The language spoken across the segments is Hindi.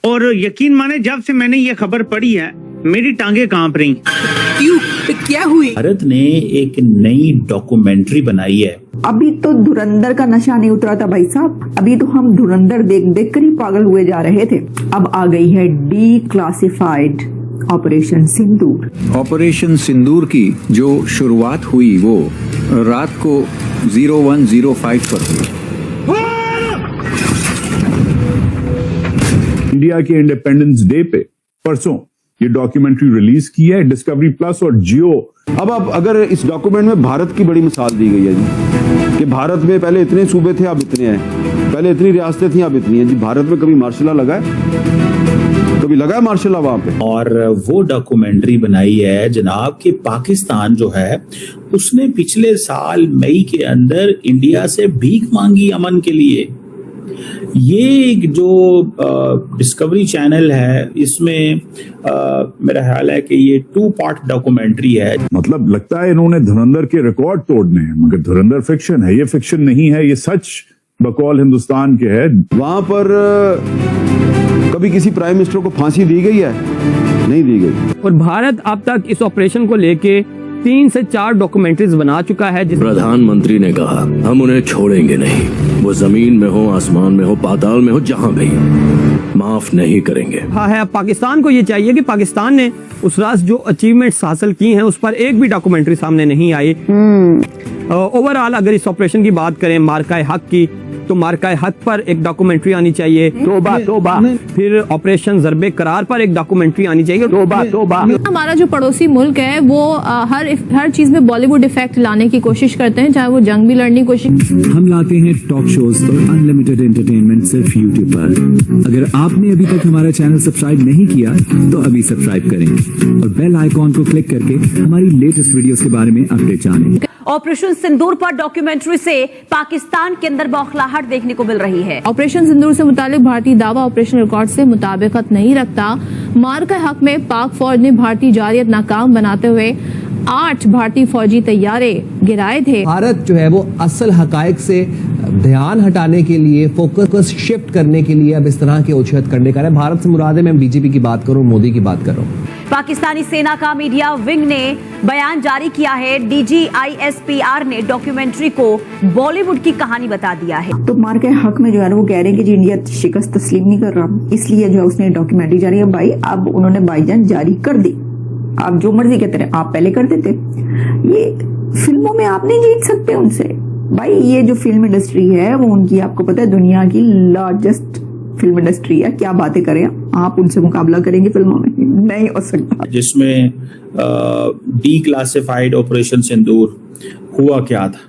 और यकीन माने जब से मैंने ये खबर पढ़ी है मेरी टांगे कांप रही। क्यों, क्या हुई? भारत ने एक नई डॉक्यूमेंट्री बनाई है। अभी तो धुरंधर का नशा नहीं उतरा था भाई साहब, अभी तो हम धुरंधर देख देख कर ही पागल हुए जा रहे थे। अब आ गई है डी-क्लासिफाइड ऑपरेशन सिंदूर। ऑपरेशन सिंदूर की जो शुरुआत हुई वो रात को 01:05 पर हुई। इंडिया के इंडिपेंडेंस डे पे परसों ये डॉक्यूमेंट्री रिलीज की है डिस्कवरी प्लस और जियो। अब अगर इस डॉक्यूमेंट में भारत की बड़ी मिसाल दी गई है जी कि भारत में पहले इतने सूबे थे अब इतने हैं, पहले इतनी रियासतें थी अब इतनी हैं। जी भारत में कभी मार्शल लॉ लगा है? कभी लगा है मार्शल लॉ वहां पे? और वो डॉक्यूमेंट्री बनाई है जनाब कि पाकिस्तान जो है उसने पिछले साल मई के अंदर इंडिया से भीख मांगी अमन के लिए। ये जो डिस्कवरी चैनल है इसमें मेरा ख्याल है कि ये 2 पार्ट डॉक्यूमेंट्री है। मतलब लगता है इन्होंने धुरंधर के रिकॉर्ड तोड़ने हैं, मगर धुरंधर फिक्शन है, ये फिक्शन नहीं है, ये सच बकौल हिंदुस्तान के है। वहां पर कभी किसी प्राइम मिनिस्टर को फांसी दी गई है? नहीं दी गई। और भारत अब तक इस ऑपरेशन को लेके 3 से 4 डॉक्यूमेंट्रीज बना चुका है। प्रधानमंत्री ने कहा हम उन्हें छोड़ेंगे नहीं, वो जमीन में हो, आसमान में हो, पाताल में हो, जहां भी, माफ नहीं करेंगे। हाँ है, अब पाकिस्तान को ये चाहिए कि पाकिस्तान ने उस रात जो अचीवमेंट्स हासिल की हैं उस पर एक भी डॉक्यूमेंट्री सामने नहीं आई। ओवरऑल अगर इस ऑपरेशन की बात करें मार्का हक की, तो मार्का हक पर एक डॉक्यूमेंट्री आनी चाहिए। तोबा। फिर ऑपरेशन ज़रबे करार पर एक डॉक्यूमेंट्री आनी चाहिए। तोबा। हमारा जो पड़ोसी मुल्क है वो हर चीज में बॉलीवुड इफेक्ट लाने की कोशिश करते हैं, चाहे वो जंग भी लड़ने की कोशिश। हम लाते हैं टॉक शोज और अनलिमिटेड एंटरटेनमेंट सिर्फ यूट्यूब पर। अगर आपने अभी तक हमारा चैनल सब्सक्राइब नहीं किया तो अभी सब्सक्राइब करें और बेल आइकॉन को क्लिक करके हमारी लेटेस्ट वीडियोस के बारे में अपडेट जानें। ऑपरेशन सिंदूर पर डॉक्यूमेंट्री से पाकिस्तान के अंदर बौखलाहट देखने को मिल रही है। ऑपरेशन सिंदूर से मुतालिक भारतीय दावा ऑपरेशन रिकॉर्ड से मुताबिकत नहीं रखता। मार्का हक में पाक फौज ने भारतीय जारियत नाकाम बनाते हुए 8 भारतीय फौजी तैयारे गिराए थे। भारत जो है वो असल हकायक से ध्यान हटाने के लिए, फोकस शिफ्ट करने के लिए अब इस तरह के उछेद करने का है। भारत से मुराद है, मैं बीजेपी की बात करूं, मोदी की बात कर रहा हूं। पाकिस्तानी सेना का मीडिया विंग ने बयान जारी किया है। DGISPR ने डॉक्यूमेंट्री को बॉलीवुड की कहानी बता दिया है। तो मार्का हक में जो है वो कह रहे हैं कि जी इंडिया शिकस्त तस्लीम नहीं कर रहा, इसलिए जो है उसने डॉक्यूमेंट्री जारी है। भाई अब उन्होंने बाईजान जारी कर दी, आप जो मर्जी कहते रहे, आप पहले कर देते। ये फिल्मों में आप नहीं जीत सकते उनसे भाई। ये जो फिल्म इंडस्ट्री है वो उनकी, आपको पता है, दुनिया की लार्जेस्ट फिल्म इंडस्ट्री है। क्या बातें करें, आप उनसे मुकाबला करेंगे फिल्मों में? नहीं हो सकता। जिसमें डी-क्लासिफाइड ऑपरेशन सिंदूर हुआ क्या था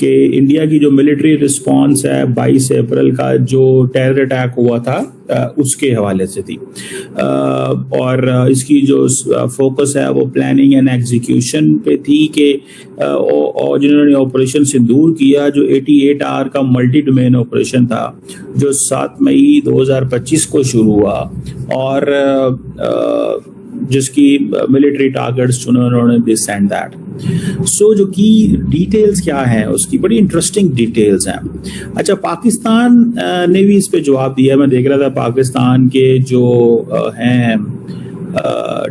कि इंडिया की जो मिलिट्री रिस्पांस है 22 अप्रैल का जो टेरर अटैक हुआ था उसके हवाले से थी। और इसकी जो फोकस है वो प्लानिंग एंड एग्जीक्यूशन पे थी कि और जिन्होंने ऑपरेशन सिंदूर किया जो 88 आवर का मल्टी डोमेन ऑपरेशन था जो 7 मई 2025 को शुरू हुआ और जिसकी मिलिट्री टारगेट्स चुने उन्होंने दिस एंड दैट। सो जो की डिटेल्स क्या है उसकी बड़ी इंटरेस्टिंग डिटेल्स हैं। अच्छा, पाकिस्तान ने भी इस पे जवाब दिया। मैं देख रहा था पाकिस्तान के जो हैं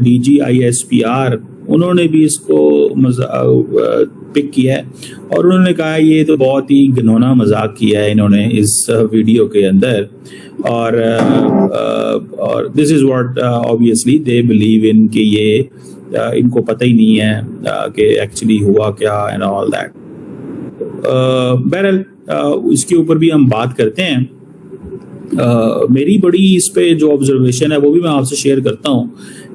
DGISPR, उन्होंने भी इसको पिक किया है और उन्होंने कहा ये तो बहुत ही घिनौना मजाक किया है इन्होंने इस वीडियो के अंदर। और this is what obviously they believe in कि ये इनको पता ही नहीं है कि एक्चुअली हुआ क्या एंड ऑल दैट। बहरहाल इसके ऊपर भी हम बात करते हैं। मेरी बड़ी इस पे जो ऑब्जर्वेशन है वो भी मैं आपसे शेयर करता हूँ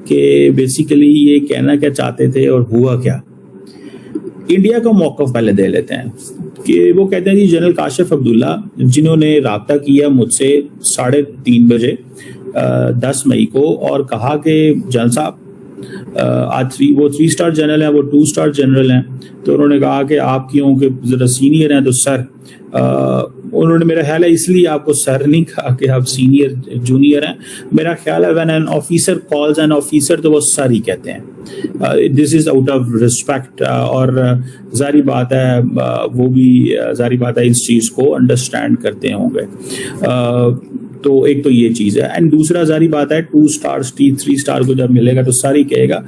कि बेसिकली ये कहना क्या चाहते थे और हुआ क्या। इंडिया का मौक़िफ़ पहले दे लेते हैं कि वो कहते हैं जी जनरल काशिफ अब्दुल्ला जिन्होंने राब्ता किया मुझसे 3:30 बजे 10 मई को और कहा कि जनरल साहब आज वो 3 स्टार जनरल हैं, वो 2 स्टार जनरल हैं, तो उन्होंने कहा कि आप क्योंकि ज़रा सीनियर हैं तो सर, उन्होंने मेरा ख्याल है इसलिए आपको सर नहीं कहा कि आप सीनियर जूनियर हैं। मेरा ख्याल है when an officer calls an officer तो वो सर ही कहते हैं। This is out of respect और जारी बात है वो भी जारी बात है इस चीज़ को अंडरस्टैंड करते होंगे। तो एक तो ये चीज है, एंड दूसरा जारी बात है 2 स्टार्स 3 स्टार को जब मिलेगा तो सारी कहेगा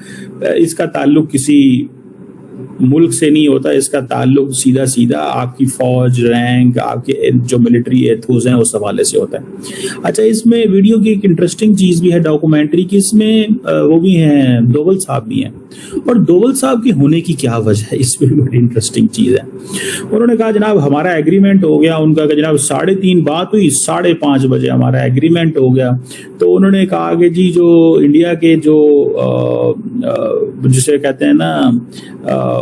इसका ताल्लुक किसी मुल्क से नहीं होता, इसका ताल्लुक सीधा सीधा आपकी फौज, रैंक, आपके जो मिलिट्री एथोस हैं उस हवाले से होता है। अच्छा, इसमें वीडियो की एक इंटरेस्टिंग चीज भी है डॉक्यूमेंट्री की, इसमें वो भी हैं, दोवल साहब भी हैं, और दोवल साहब के होने की क्या वजह है, इसमें भी बड़ी इंटरेस्टिंग चीज है। उन्होंने कहा जनाब हमारा एग्रीमेंट हो गया, उनका जनाब 3:30 बात हुई, 5:30 बजे हमारा एग्रीमेंट हो गया। तो उन्होंने कहा कि जी जो इंडिया के जो जिसे कहते हैं ना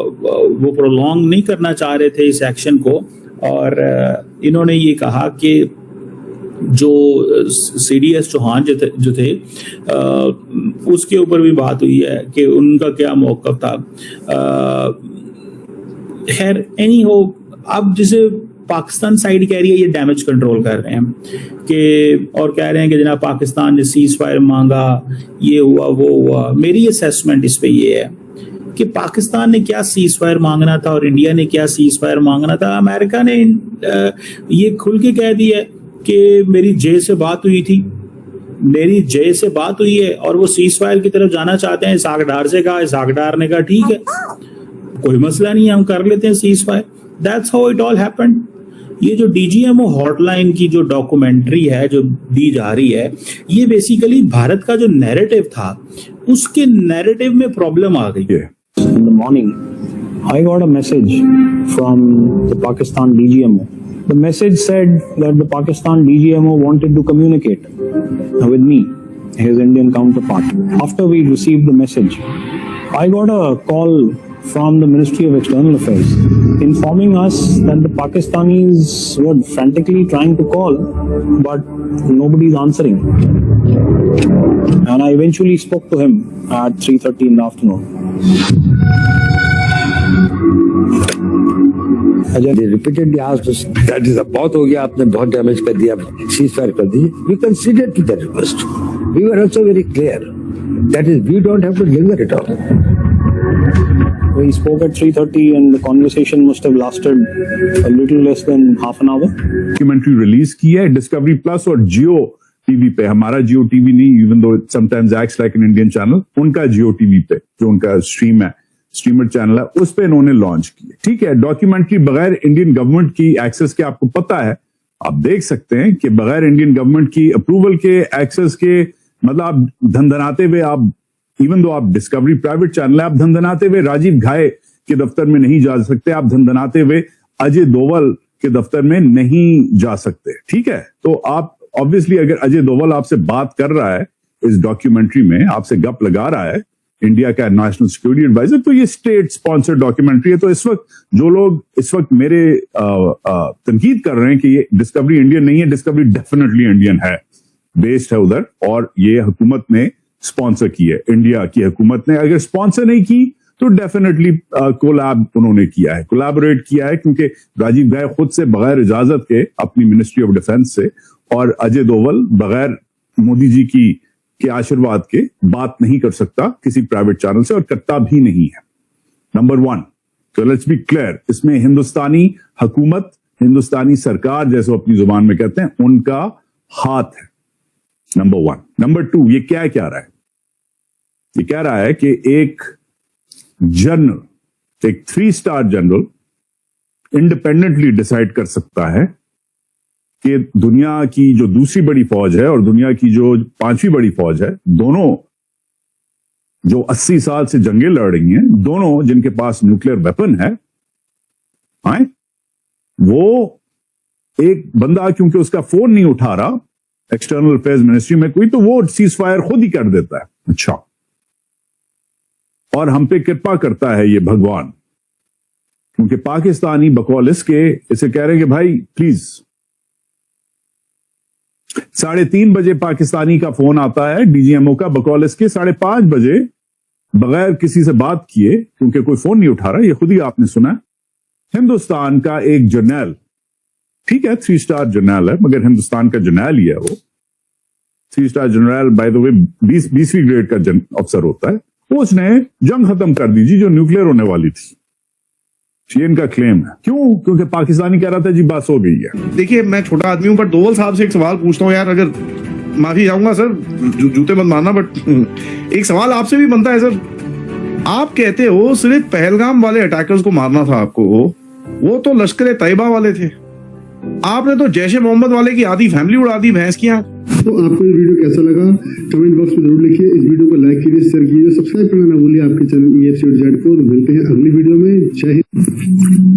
वो प्रोलॉन्ग नहीं करना चाह रहे थे इस एक्शन को, और इन्होंने ये कहा कि जो CDS चौहान जो थे उसके ऊपर भी बात हुई है कि उनका क्या मौक़िफ़ था। खैर एनी हो, अब जिसे पाकिस्तान साइड कह रही है ये डैमेज कंट्रोल कर रहे हैं कि, और कह रहे हैं कि जनाब पाकिस्तान ने सीज फायर मांगा, ये हुआ वो हुआ। मेरी असेसमेंट इस पे ये है कि पाकिस्तान ने क्या सीज फायर मांगना था और इंडिया ने क्या सीज फायर मांगना था। अमेरिका ने ये खुल के कह दिया कि मेरी जे से बात हुई थी, मेरी जे से बात हुई है और वो सीज फायर की तरफ जाना चाहते हैं। इसहाक डार से कहा, इसहाक डार ने कहा ठीक है कोई मसला नहीं है, हम कर लेते हैं cease fire. That's how it all happened. ये जो DGMO हॉटलाइन की जो डॉक्यूमेंट्री है जो दी जा रही है, ये बेसिकली भारत का जो नैरेटिव था उसके नैरेटिव में प्रॉब्लम आ गई है। In the morning, I got a message from the Pakistan DGMO. The message said that the Pakistan DGMO wanted to communicate with me, his Indian counterpart. After we received the message, I got a call from the Ministry of External Affairs informing us that the Pakistanis were frantically trying to call, but nobody's answering. And I eventually spoke to him at 3:30 in the afternoon. They repeatedly asked us, that is बहुत हो गया, आपने बहुत डैमेज कर दिया, सीज फायर कर दी। We considered to that request. We were also very clear. That is, we don't have to linger it all. We spoke at 3:30 and the conversation must have lasted a little less than half an hour. Documentary release की है डिस्कवरी प्लस और जियो टीवी पे। हमारा जियो टीवी नहीं, even though it sometimes acts like an Indian channel, उनका जियो टीवी पे जो उनका स्ट्रीम है, स्ट्रीमर चैनल है, उस पे इन्होंने लॉन्च की। ठीक है, डॉक्यूमेंट्री बगैर इंडियन गवर्नमेंट की एक्सेस के, आपको पता है, आप देख सकते हैं कि बगैर इंडियन गवर्नमेंट की अप्रूवल के, एक्सेस के, मतलब आप धंधनाते हुए, आप इवन दो आप डिस्कवरी प्राइवेट चैनल है, आप धंधनाते हुए राजीव घाये के दफ्तर में नहीं जा सकते, आप धंधनाते हुए अजय दोवल के दफ्तर में नहीं जा सकते। ठीक है, तो आप ऑब्वियसली अगर अजय दोवल आपसे बात कर रहा है इस डॉक्यूमेंट्री में, आपसे गप लगा रहा है, इंडिया का नेशनल सिक्योरिटी एडवाइजर, तो ये स्टेट स्पॉन्सर्ड डॉक्यूमेंट्री है। तो इस वक्त जो लोग इस वक्त मेरे तनकीद कर रहे हैं कि ये डिस्कवरी इंडियन नहीं है, डिस्कवरी डेफिनेटली इंडियन है, बेस्ड है उधर, और ये हुकूमत ने स्पॉन्सर की है, इंडिया की हुकूमत ने। अगर स्पॉन्सर नहीं की तो डेफिनेटली कोलैब उन्होंने किया है, कोलैबोरेट किया है, क्योंकि राजीव घाये खुद से बगैर इजाजत के अपनी मिनिस्ट्री ऑफ डिफेंस से, और अजय दोवल बगैर मोदी जी की के आशीर्वाद के बात नहीं कर सकता किसी प्राइवेट चैनल से, और करता भी नहीं है। नंबर 1, तो लेट्स बी क्लियर, इसमें हिंदुस्तानी हुकूमत, हिंदुस्तानी सरकार जैसे अपनी जुबान में कहते हैं, उनका हाथ है। नंबर 1। नंबर 2, ये क्या कह रहा है? ये कह रहा है कि एक जनरल, एक 3 स्टार जनरल इंडिपेंडेंटली डिसाइड कर सकता है कि दुनिया की जो दूसरी बड़ी फौज है और दुनिया की जो 5वीं बड़ी फौज है, दोनों जो 80 साल से जंगें लड़ रही हैं, दोनों जिनके पास न्यूक्लियर वेपन है, वो एक बंदा क्योंकि उसका फोन नहीं उठा रहा एक्सटर्नल अफेयर्स मिनिस्ट्री में कोई, तो वो सीज फायर खुद ही कर देता है। अच्छा, और हम पे कृपा करता है ये भगवान, क्योंकि पाकिस्तानी बकौल इसके इसे कह रहे हैं कि भाई प्लीज 3:30 बजे पाकिस्तानी का फोन आता है DGMO का, बकौल इसके 5:30 बजे बगैर किसी से बात किए, क्योंकि कोई फोन नहीं उठा रहा, ये खुद ही आपने सुना, हिंदुस्तान का एक जर्नल, ठीक है 3 स्टार जर्नल है, मगर हिंदुस्तान का जर्नल ही है वो, 3 star general by the way 20वीं ग्रेड का अफसर होता है, उसने जंग खत्म कर दी जी जो न्यूक्लियर होने वाली थी। ये इनका क्लेम है। क्यों? क्योंकि पाकिस्तानी कह रहा था जी बस हो गई है। देखिए, मैं छोटा आदमी हूं, पर डोवल साहब से एक सवाल पूछता हूं यार, अगर माफी चाहूंगा सर, जूते मत मारना, बट एक सवाल आपसे भी बनता है सर। आप कहते हो सिर्फ पहलगाम वाले अटैकर्स को मारना था आपको, वो तो लश्कर तैयबा वाले थे, आपने तो जैश मोहम्मद वाले की आधी फैमिली उड़ा दी भैंस की। तो आपको ये वीडियो कैसा लगा कमेंट बॉक्स में जरूर लिखिए। इस वीडियो को लाइक कीजिए, शेयर कीजिए, सब्सक्राइब करना ना भूलिए आपके चैनल EFC को। मिलते हैं अगली वीडियो में। जय हिंद।